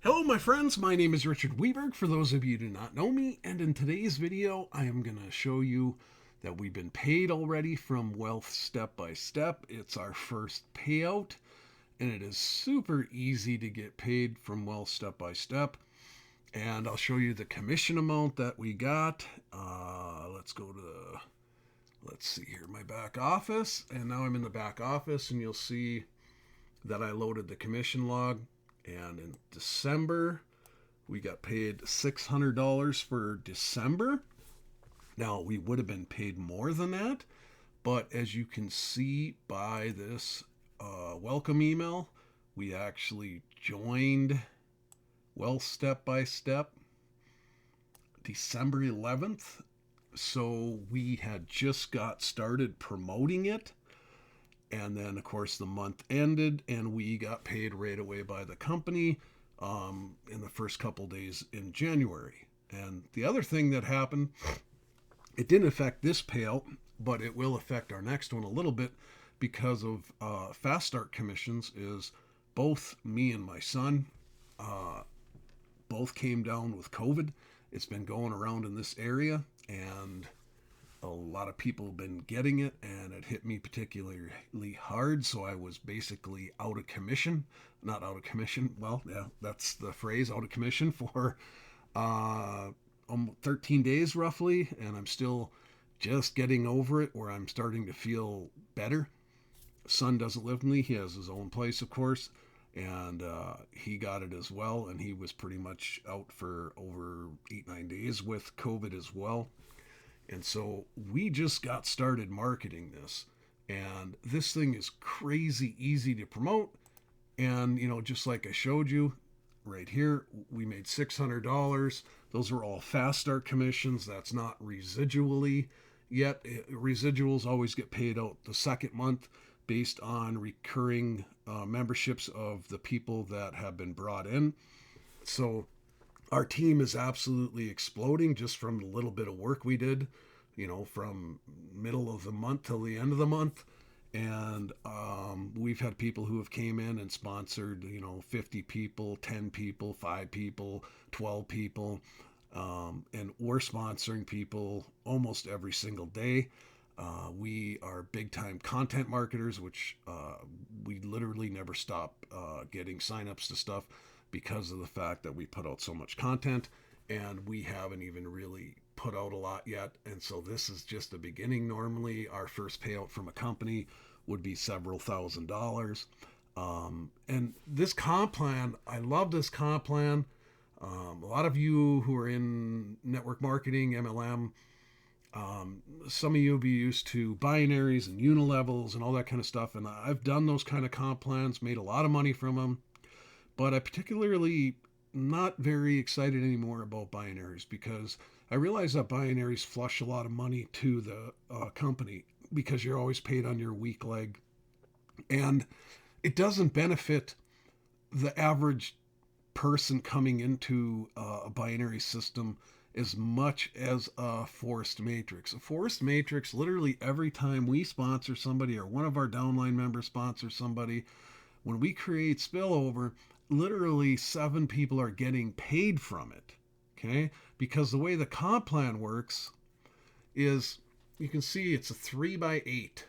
Hello my friends, my name is Richard Weberg for those of you who do not know me, and in today's video I am going to show you that we've been paid already from Wealth Step by Step. It's our first payout and it is super easy to get paid from Wealth Step by Step, and I'll show you the commission amount that we got. Let's see here, my back office, and now I'm in the back office and you'll see that I loaded the commission log. And in December, we got paid $600 for December. Now, we would have been paid more than that, but as you can see by this welcome email, we actually joined Wealth Step by Step December 11th. So we had just got started promoting it. And then, of course, the month ended and we got paid right away by the company in the first couple days in January. And the other thing that happened, it didn't affect this payout, but it will affect our next one a little bit because of fast start commissions, is both me and my son both came down with COVID. It's been going around in this area, and a lot of people have been getting it, and it hit me particularly hard. So I was basically out of commission. Not out of commission. Well, yeah, that's the phrase, out of commission for 13 days roughly. And I'm still just getting over it, where I'm starting to feel better. Son doesn't live with me. He has his own place, of course. And he got it as well. And he was pretty much out for over 8-9 days with COVID as well. And so we just got started marketing this, and this thing is crazy easy to promote. And, just like I showed you right here, we made $600. Those were all fast start commissions. That's not residually yet. Residuals always get paid out the second month based on recurring memberships of the people that have been brought in. So our team is absolutely exploding just from the little bit of work we did, from middle of the month till the end of the month. And we've had people who have came in and sponsored, 50 people, 10 people, 5 people, 12 people. And we're sponsoring people almost every single day. We are big time content marketers, which we literally never stop getting signups to stuff because of the fact that we put out so much content, and we haven't even really put out a lot yet. And so this is just the beginning. Normally our first payout from a company would be several $1,000s. And this comp plan, I love this comp plan. A lot of you who are in network marketing, MLM, some of you will be used to binaries and unilevels and all that kind of stuff. And I've done those kind of comp plans, made a lot of money from them. But I particularly not very excited anymore about binaries, because I realize that binaries flush a lot of money to the company because you're always paid on your weak leg. And it doesn't benefit the average person coming into a binary system as much as a forced matrix. A forced matrix, literally every time we sponsor somebody or one of our downline members sponsors somebody, when we create spillover, literally 7 people are getting paid from it. Okay? Because the way the comp plan works is, you can see it's a 3x8.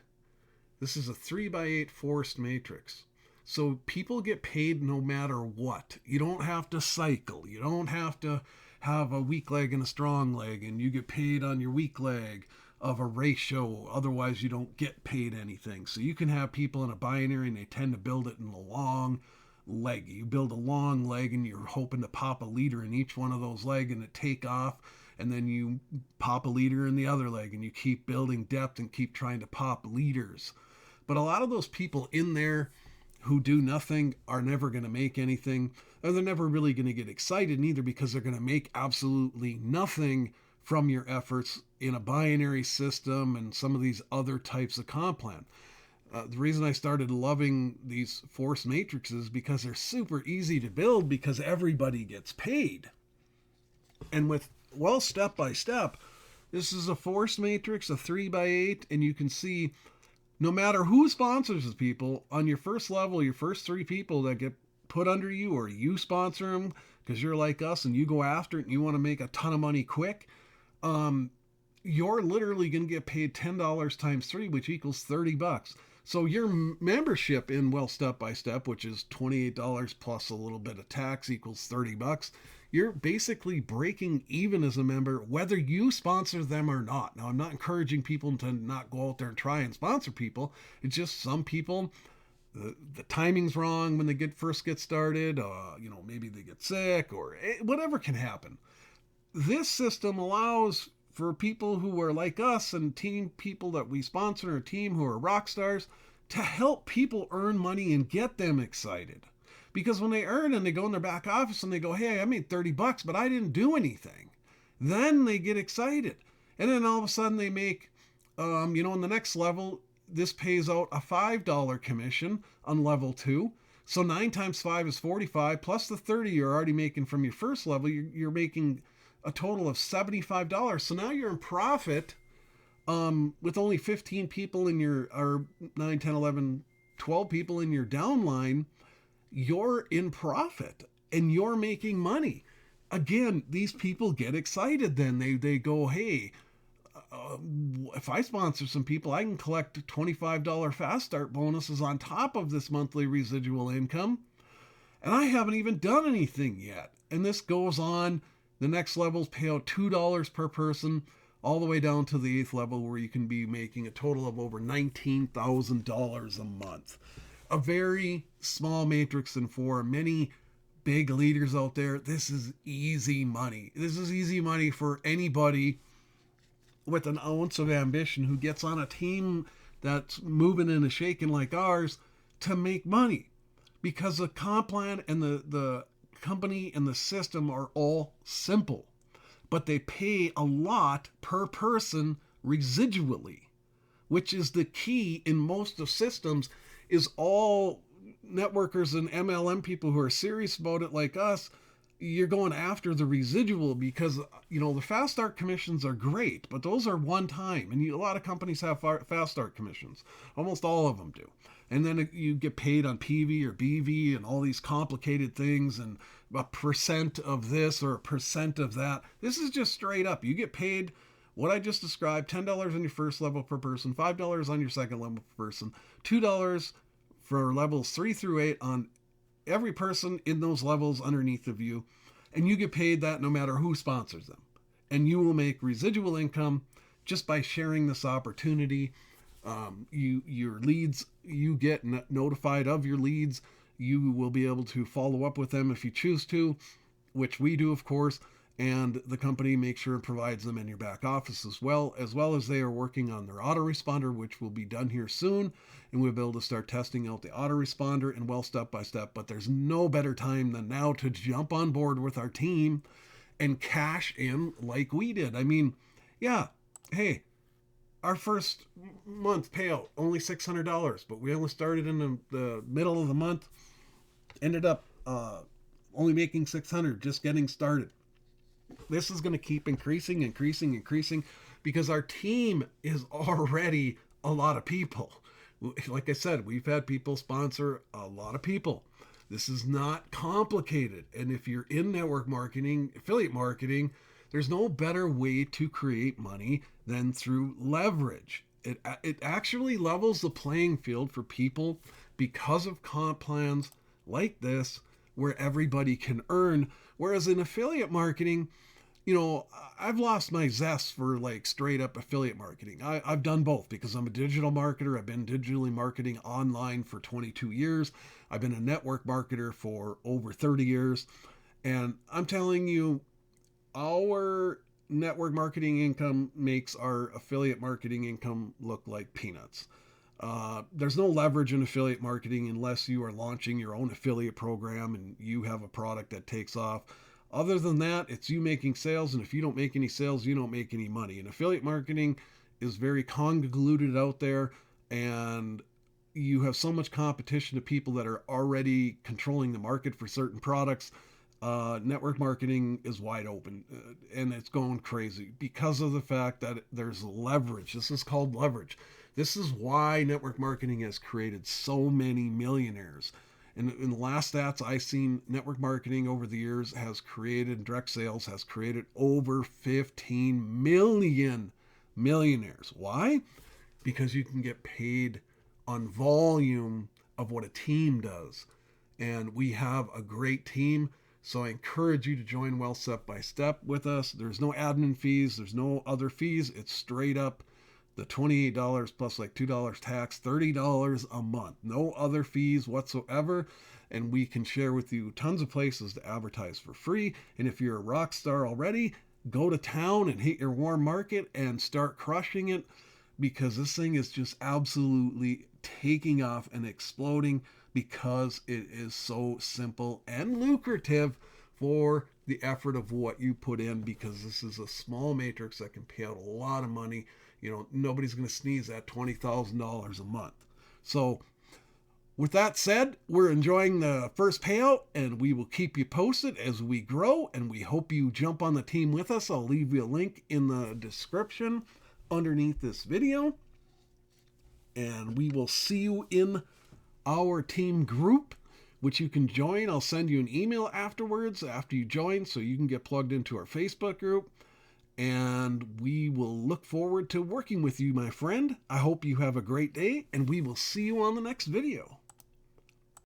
This is a 3x8 forced matrix. So people get paid no matter what. You don't have to cycle. You don't have to have a weak leg and a strong leg, and you get paid on your weak leg of a ratio. Otherwise, you don't get paid anything. So you can have people in a binary, and they tend to build it in a long leg. You build a long leg, and you're hoping to pop a leader in each one of those legs and it take off. And then you pop a leader in the other leg, and you keep building depth and keep trying to pop leaders. But a lot of those people in there who do nothing are never going to make anything, and they're never really going to get excited neither, because they're going to make absolutely nothing from your efforts in a binary system and some of these other types of comp plan. The reason I started loving these forced matrices, because they're super easy to build because everybody gets paid. And with step by step, this is a forced matrix, a 3x8, and you can see no matter who sponsors the people, on your first level, your first 3 people that get put under you, or you sponsor them because you're like us and you go after it and you want to make a ton of money quick, you're literally going to get paid $10 times 3, which equals $30. So your membership in Well Step by Step, which is $28 plus a little bit of tax, equals $30. You're basically breaking even as a member, whether you sponsor them or not. Now, I'm not encouraging people to not go out there and try and sponsor people. It's just some people, the timing's wrong when they first get started. Maybe they get sick or whatever can happen. This system allows for people who are like us and team people that we sponsor, a team who are rock stars, to help people earn money and get them excited. Because when they earn and they go in their back office and they go, hey, I made $30, but I didn't do anything, then they get excited. And then all of a sudden they make, in the next level, this pays out a $5 commission on level 2. So 9 times 5 is 45, plus the 30 you're already making from your first level, you're making a total of $75. So now you're in profit with only 15 people in your, or 9, 10, 11, 12 people in your downline. You're in profit and you're making money. Again, these people get excited then. They go, hey, if I sponsor some people, I can collect $25 fast start bonuses on top of this monthly residual income. And I haven't even done anything yet. And this goes on. The next levels pay out $2 per person, all the way down to the 8th level, where you can be making a total of over $19,000 a month. A very small matrix, and for many big leaders out there, this is easy money. This is easy money for anybody with an ounce of ambition who gets on a team that's moving and shaking like ours to make money. Because the comp plan and the company and the system are all simple, but they pay a lot per person residually, which is the key in most of systems. Is all networkers and MLM people who are serious about it like us, you're going after the residual, because the fast start commissions are great, but those are one time, and a lot of companies have fast start commissions. Almost all of them do. And then you get paid on PV or BV and all these complicated things, and a percent of this or a percent of that. This is just straight up. You get paid what I just described: $10 on your first level per person, $5 on your second level per person, $2 for levels 3 through 8 on every person in those levels underneath of you. And you get paid that no matter who sponsors them. And you will make residual income just by sharing this opportunity. Your leads, you get notified of your leads. You will be able to follow up with them if you choose to, which we do, of course. And the company makes sure it provides them in your back office as well as they are working on their autoresponder, which will be done here soon. And we'll be able to start testing out the autoresponder and Well Step by Step. But there's no better time than now to jump on board with our team and cash in like we did. I mean, yeah, hey, our first month payout, only $600, but we only started in the middle of the month, ended up only making $600, just getting started. This is going to keep increasing because our team is already a lot of people. Like I said, we've had people sponsor a lot of people. This is not complicated. And if you're in network marketing, affiliate marketing, there's no better way to create money than through leverage. It actually levels the playing field for people because of comp plans like this, where everybody can earn. Whereas in affiliate marketing, I've lost my zest for like straight up affiliate marketing. I've done both because I'm a digital marketer. I've been digitally marketing online for 22 years. I've been a network marketer for over 30 years. And I'm telling you, our network marketing income makes our affiliate marketing income look like peanuts. There's no leverage in affiliate marketing unless you are launching your own affiliate program and you have a product that takes off. Other than that, it's you making sales, and if you don't make any sales, you don't make any money. And affiliate marketing is very convoluted out there, and you have so much competition to people that are already controlling the market for certain products. Network marketing is wide open, and it's going crazy because of the fact that there's leverage. This is called leverage. This is why network marketing has created so many millionaires. And in the last stats I've seen, network marketing over the years has created, direct sales has created over 15 million millionaires. Why? Because you can get paid on volume of what a team does. And we have a great team. So I encourage you to join Wealth Step by Step with us. There's no admin fees, there's no other fees. It's straight up the $28 plus like $2 tax, $30 a month. No other fees whatsoever. And we can share with you tons of places to advertise for free. And if you're a rock star already, go to town and hit your warm market and start crushing it, because this thing is just absolutely taking off and exploding because it is so simple and lucrative for the effort of what you put in, because this is a small matrix that can pay out a lot of money. You know, nobody's going to sneeze at $20,000 a month. So with that said, we're enjoying the first payout, and we will keep you posted as we grow, and we hope you jump on the team with us. I'll leave you a link in the description underneath this video, and we will see you in our team group, which you can join. I'll send you an email afterwards after you join so you can get plugged into our Facebook group. And we will look forward to working with you, my friend. I hope you have a great day, and we will see you on the next video.